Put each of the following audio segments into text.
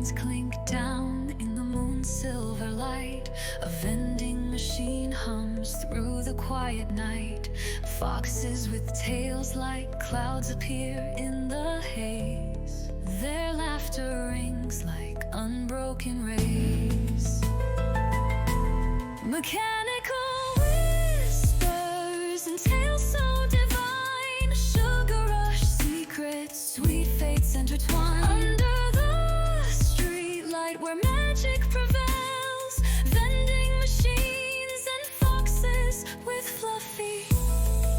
coins clink down in the moon's silver light. A vending machine hums through the quiet night. Foxes with tails like clouds appear in the haze. Their laughter rings like unbroken rays. Mechanical whispers and tales so divine. Sugar rush secrets, sweet fates intertwine. Under the street light where magic prevails, vending machines and foxes with fluffy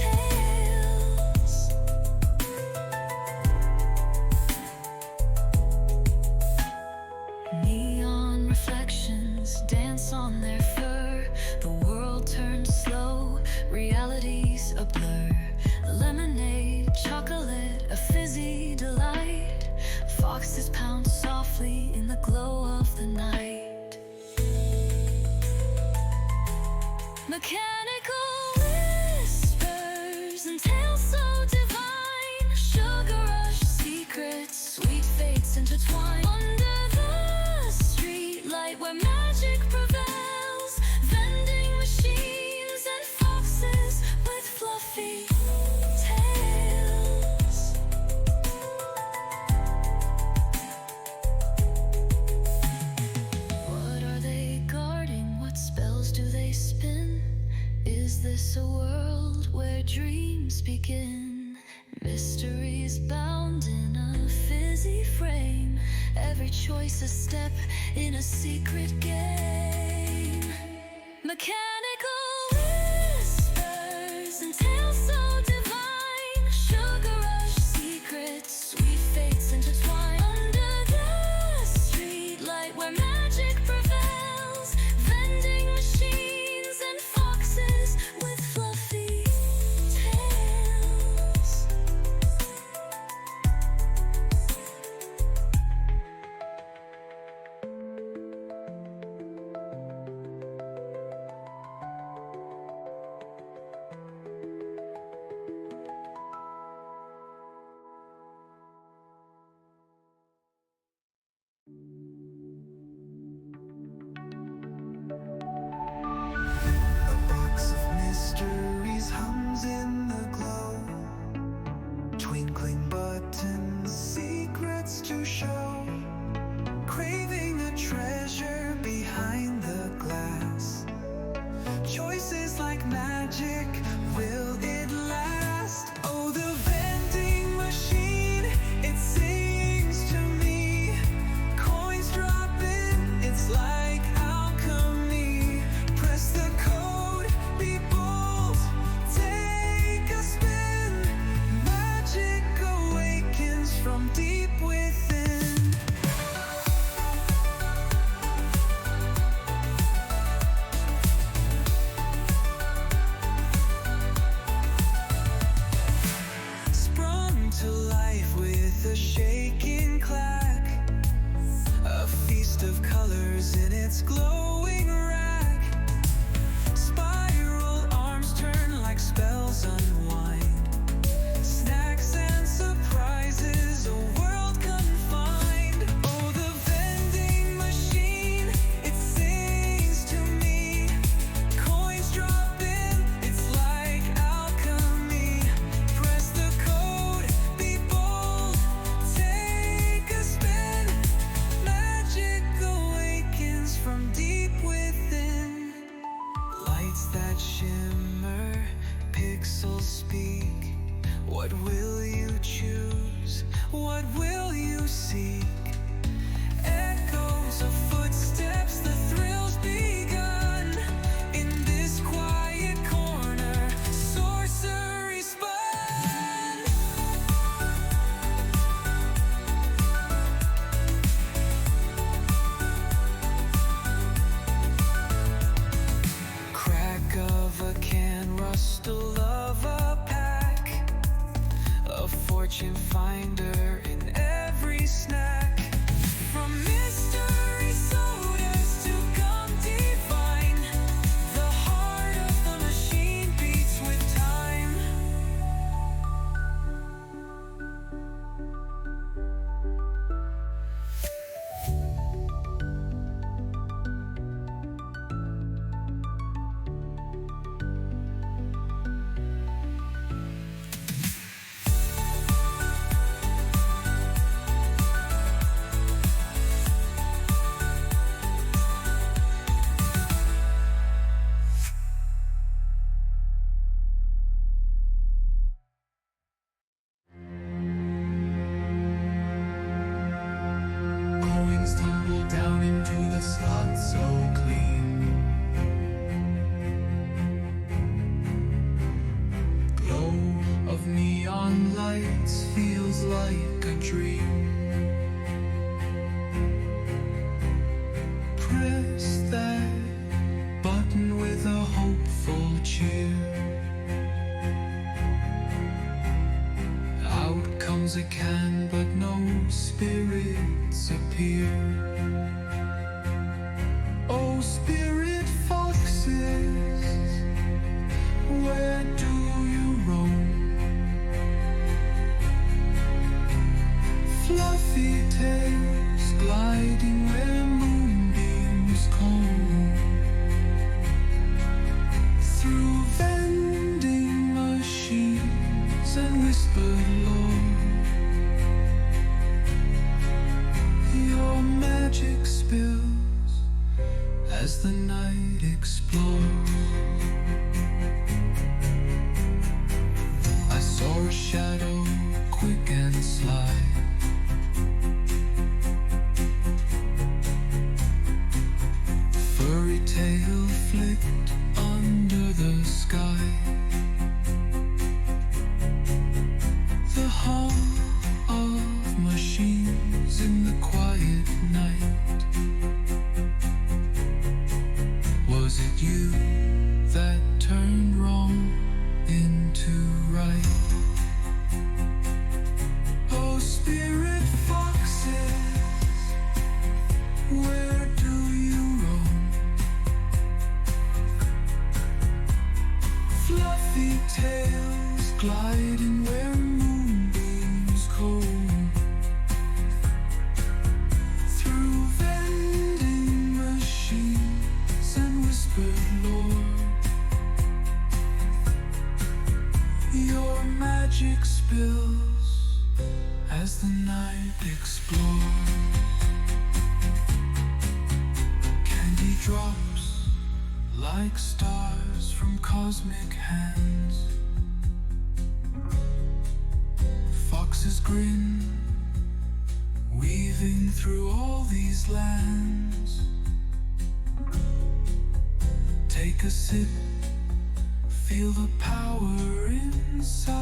tails. Neon reflections dance on their fur. The world turns slow, reality's a blur. Lemonade, chocolate, a fizzy delight. Foxes pound softly in the glow of the night. Mechanical whispers and tales so divine. Sugar rush secrets, sweet fates intertwine. Under the street light where magic prevails, vending machines and foxes with fluffy tails. What are they guarding? What spells do they spin? Is this a world where dreams begin? Mysteries bound in a fizzy frame. Every choice a step in a secret game. Mechanical whispers and tales so divine. Sugar rush secrets, sweet fates intertwine. Under the street light where magic prevails, vending machines and foxes with fluffy tails. A box of mysteries hums in the glow. Twinkling buttons, secrets to show. Craving a treasure behind the glass. Choices like magic, will it last? Oh, the vending machine, it sings to me. Coins drop in, it's like alchemy. Press the code, be bold, take a spin. Magic awakens from deep within. Sprung to life with a shaking clack. A feast of colors in its glowing rack. Spiral arms turn like spells unwind. Snacks and surprises, a world confused. the slot so clean. Glow of neon lights feels like a dream. Press that button with a hopeful cheer. Out comes a can, but no spirits appear. Oh, spirit foxes, where do you roam? Fluffy tails gliding where moonbeams comb. Through vending machines and whispered lore, your magic spills as the night explores. I saw a shadow quick and sly, furry tail flicked under the sky. The hum of machines in the quiet night. Was it you that turned wrong into right? Oh, spirit foxes, where do you roam? Fluffy tails gliding where moonbeams comb. Through vending machines and whispered lore, your magic spills as the night explores. Candy drops like stars from cosmic hands. Foxes grin, weaving through all these lands. Take a sip, feel the power inside.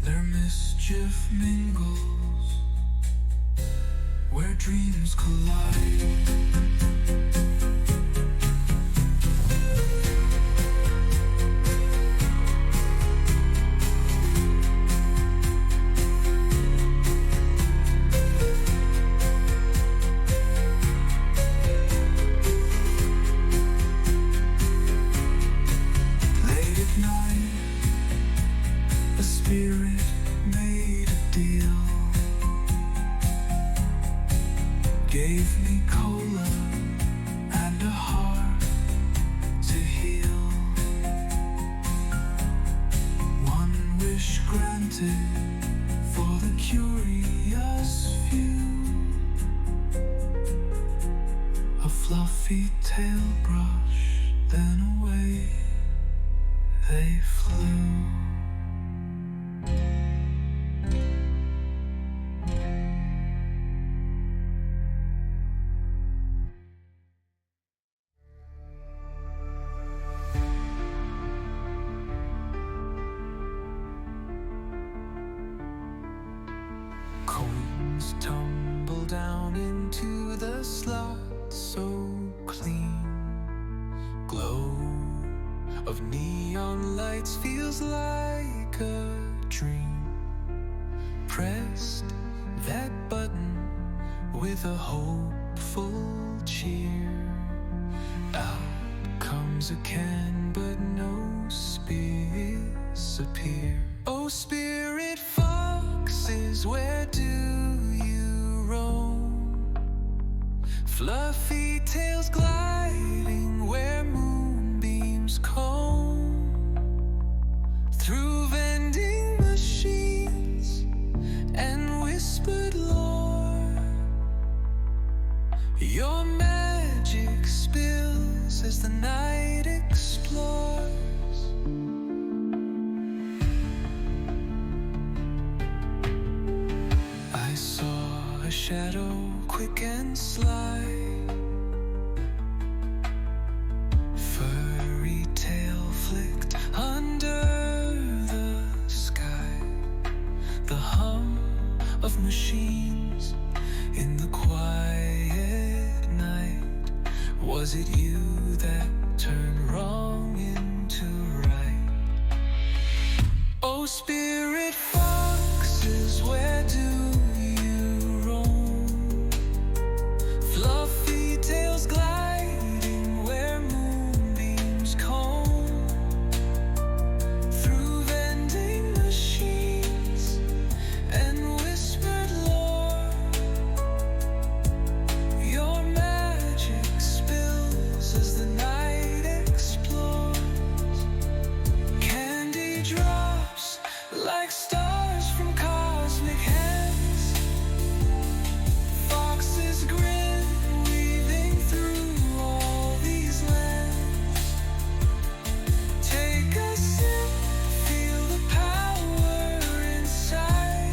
Their mischief mingles where dreams collide. Late at night, a spirit made a deal. Gave me cola and a heart to heal. One wish granted for the curious few. A fluffy tail brush, then away they flew. Coins tumble down into the slot so clean. Glow of neon lights feels like a dream. Pressed that button with a hopeful cheer. Out comes a can, but no spirits appear. Oh, spirit foxes, where do you roam? Fluffy tails gliding where moonbeams comb. Through vending machines and whispered lore, your magic spills as the night explores. I saw a shadow quick and sly, furry tail flicked under the sky. The hum of machines in the quiet night. Was it you that turned wrong into right? Oh, spirit foxes, where do you roam? Fluffy tails gliding where moonbeams comb through vending machines and whispered lore. Your magic spills as the night explores. Candy drops like stars from cosmic hands. Foxes grin, weaving through all these lands. Take a sip, feel the power inside.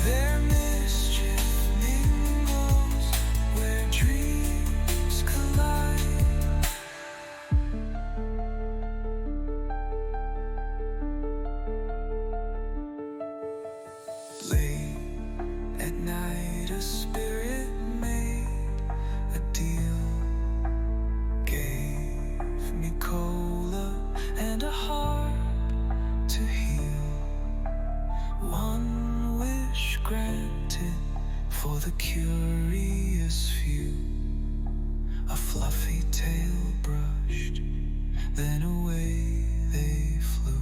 Their mischief mingles where dreams collide. Late at night, a spirit made a deal. Gave me cola and a heart to heal. One wish granted for the curious few. A fluffy tail brushed, then away they flew.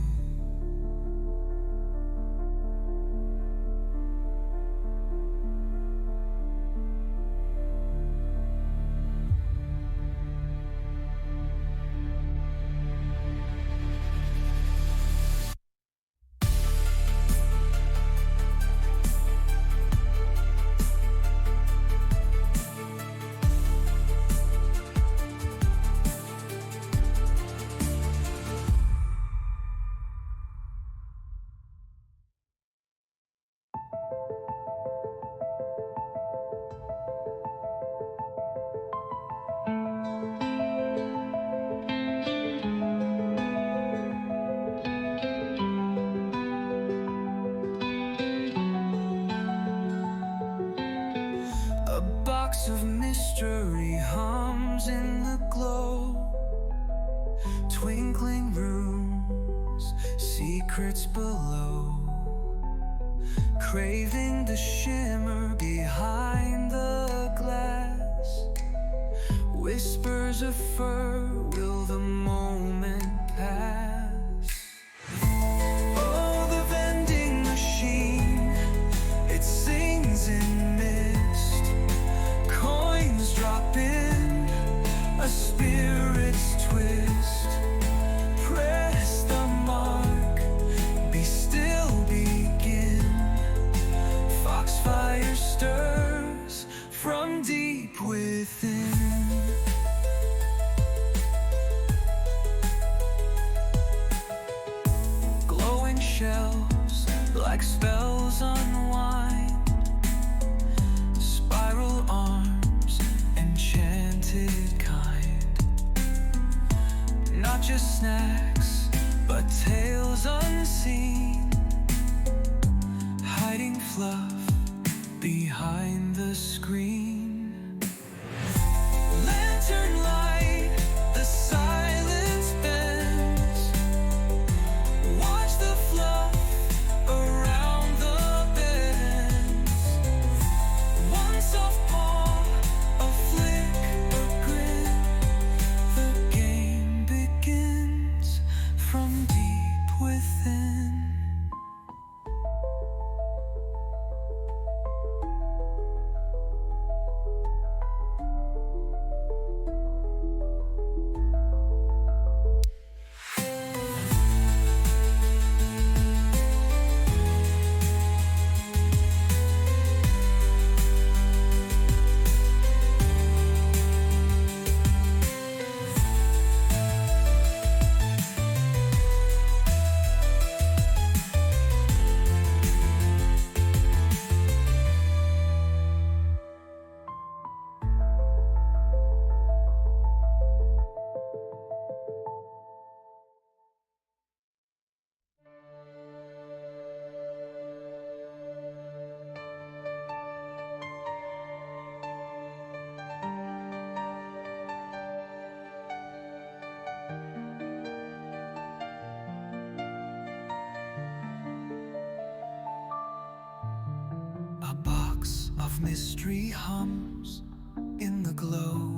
A box of mystery hums in the glow. Twinkling rooms, secrets below. Craving the shimmer behind the glass. Whispers of fur, will the moment pass? Oh, the vending machine, it sings in mist. Coins drop in, a spirit's twist. Press the mark, be still, begin. Foxfire stirs from deep within. Glowing shells like spells unwind. Spiral arms, enchanted kind. Not just snacks, but tales unseen. Hiding fluff behind the screen. Lantern light, the silence bends. Watch the fluff around the bends. One soft paw, a flick, a grin. The game begins from deep within. A box of mystery hums in the glow.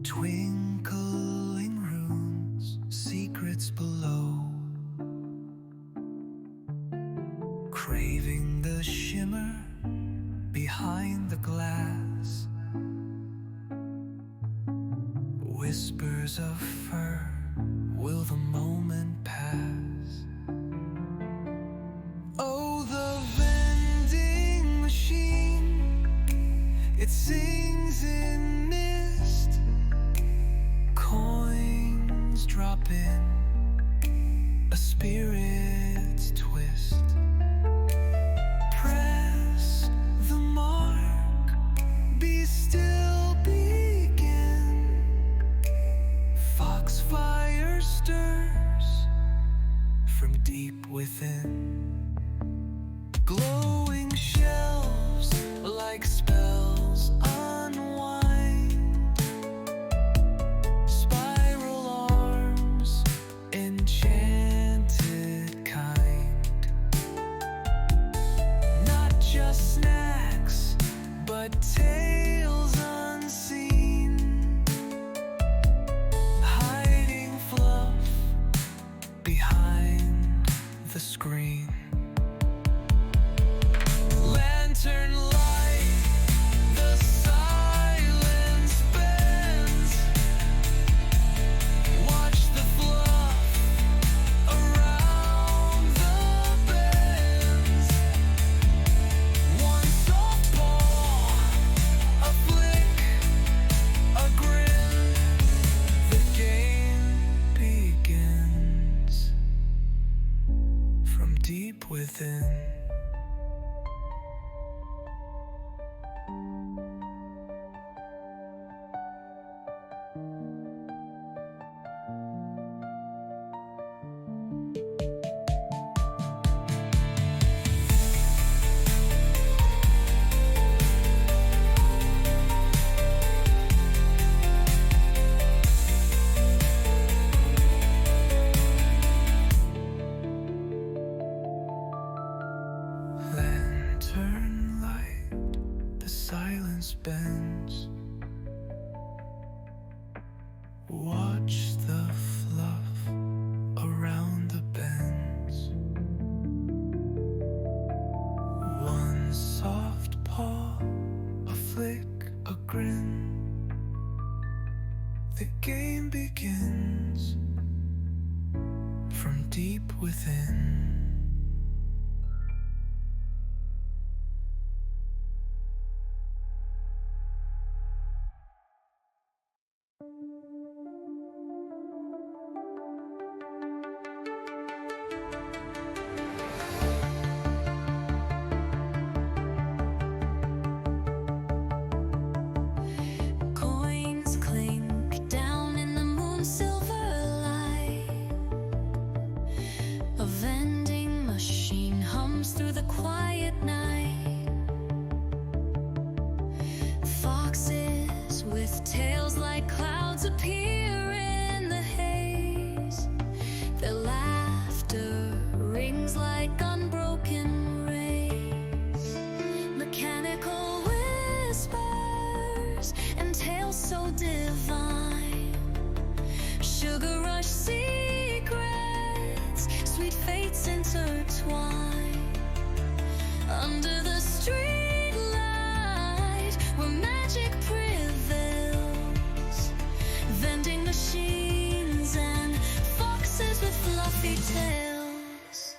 Twinkling runes, secrets below. Craving the shimmer behind the glass. Whispers of fur, will the moment pass? Oh, the vending machine, it sings in mist. Coins drop in, a spirit's twist. Press the mark, be still, begin. Foxfire stirs from deep within. Glowing shelves like spells unwind. Spiral arms, enchanted kind. Not just snacks, but tales unseen. Hiding fluff behind the screen. Lantern light, the silence bends. Watch the fluff around the bends. One soft paw, a flick, a grin. The game begins from deep within. Lantern light, the silence bends. Watch the fluff around the bends. One soft paw, a flick, a grin. The game begins from deep within. Coins clink down in the moon's silver light. A vending machine hums through the quiet night. Foxes with tails like clouds appear in the haze. Their laughter rings like unbroken rays. Mechanical whispers and tales so divine. Sugar rush secrets, sweet fates intertwine. Under the street light where magic prevails. Vending machines and foxes with fluffy tails.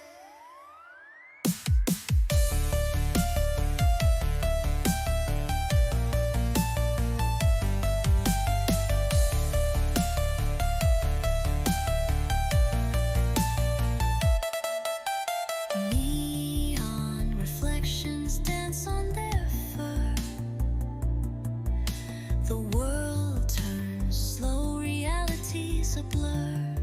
Neon reflections dance on their fur. The world turns slow, reality's a blur.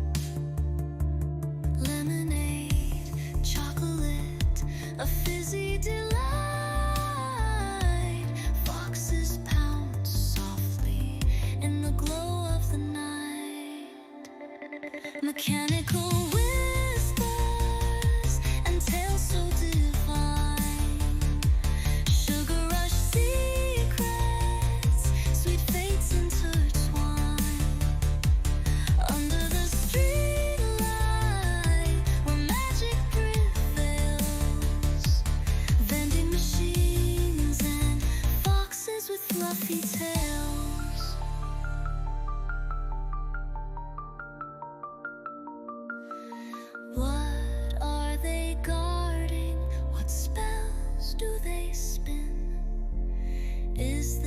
Lemonade, chocolate, a fizzy delight. Foxes pounce softly in the glow of the night. Mechanical whispers and tales so Is